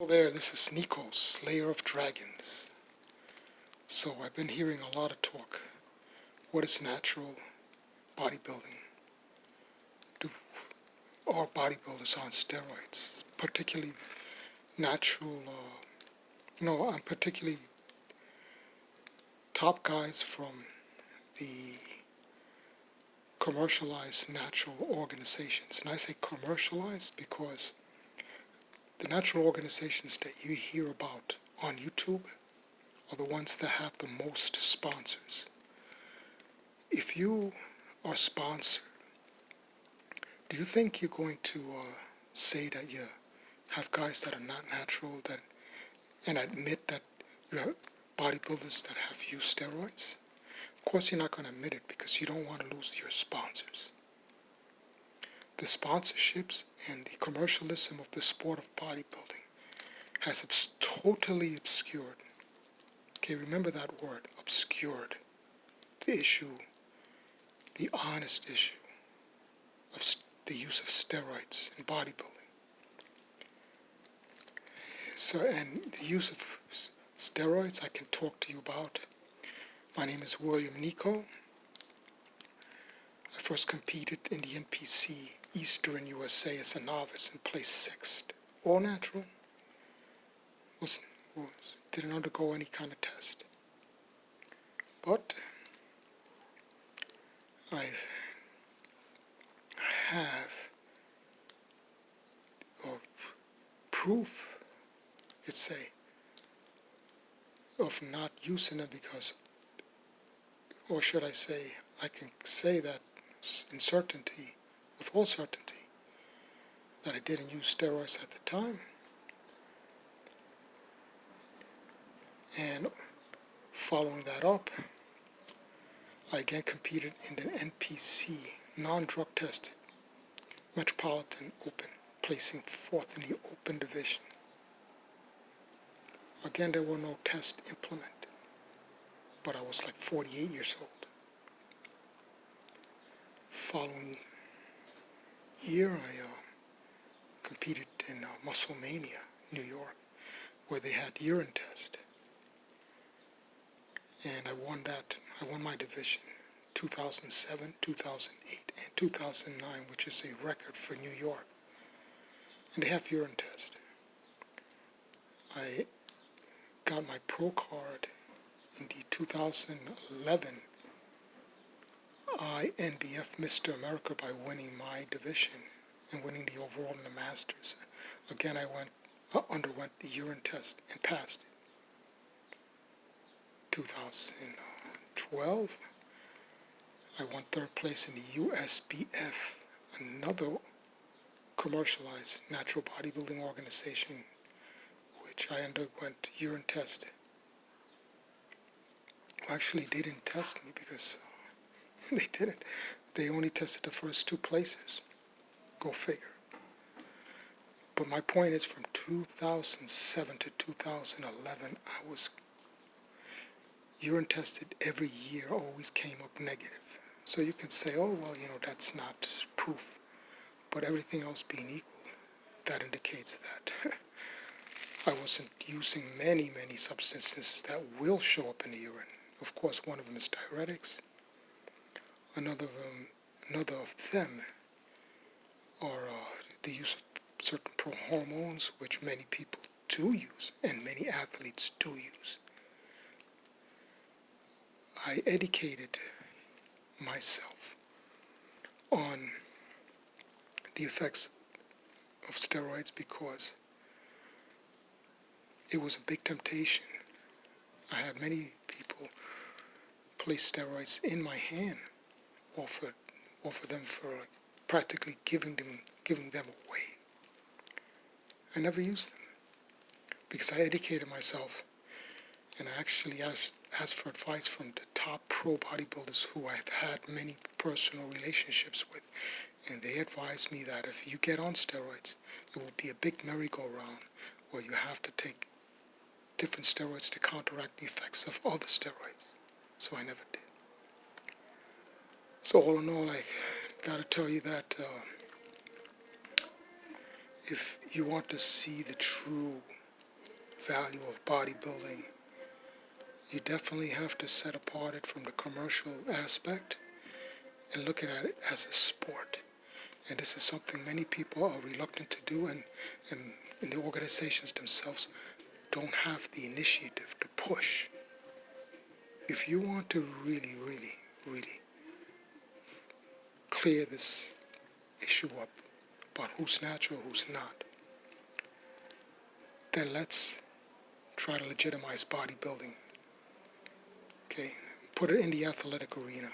Hello there, this is Nico, Slayer of Dragons. So I've been hearing a lot of talk. What is natural bodybuilding? Do are bodybuilders on steroids? Particularly natural, I'm particularly top guys from the commercialized natural organizations. And I say commercialized because the natural organizations that you hear about on YouTube are the ones that have the most sponsors. If you are sponsored, do you think you're going to say that you have guys that are not natural and admit that you have bodybuilders that have used steroids? Of course, you're not going to admit it because you don't want to lose your sponsors. The sponsorships and the commercialism of the sport of bodybuilding has totally obscured. Okay, remember that word, obscured. The issue, the honest issue of the use of steroids in bodybuilding. So, and the use of steroids I can talk to you about. My name is William Nico. I first competed in the NPC Eastern USA as a novice and placed 6th. All natural. Didn't undergo any kind of test. But I have proof, you could say, of not using it because, or should I say, I can say that in certainty, with all certainty, that I didn't use steroids at the time. And following that up, I again competed in the NPC, non-drug tested, Metropolitan Open, placing 4th in the open division. Again, there were no tests implemented, but I was like 48 years old. Following year, I competed in Musclemania, New York, where they had urine test. And I won that. I won my division 2007, 2008, and 2009, which is a record for New York. And they have urine test. I got my pro card in the 2011 INBF Mr. America by winning my division and winning the overall in the Masters. Again, I underwent the urine test and passed it. 2012, I won 3rd place in the USBF, another commercialized natural bodybuilding organization, which I underwent urine test. Well, actually, they didn't test me because they didn't. They only tested the first 2 places. Go figure. But my point is, from 2007 to 2011, I was urine tested every year, always came up negative. So you can say, oh, well, that's not proof. But everything else being equal, that indicates that I wasn't using many substances that will show up in the urine. Of course, one of them is diuretics. Another of them are the use of certain prohormones, which many people do use, and many athletes do use. I educated myself on the effects of steroids because it was a big temptation. I had many people place steroids in my hand, offer them for practically giving them away. I never used them because I educated myself, and I actually asked for advice from the top pro bodybuilders who I've had many personal relationships with, and they advised me that if you get on steroids, it will be a big merry-go-round where you have to take different steroids to counteract the effects of other steroids. So I never did. So all in all, I got to tell you that if you want to see the true value of bodybuilding, you definitely have to set apart it from the commercial aspect and look at it as a sport. And this is something many people are reluctant to do, and the organizations themselves don't have the initiative to push. If you want to really, really, really clear this issue up about who's natural, who's not, then let's try to legitimize bodybuilding. Okay? Put it in the athletic arena.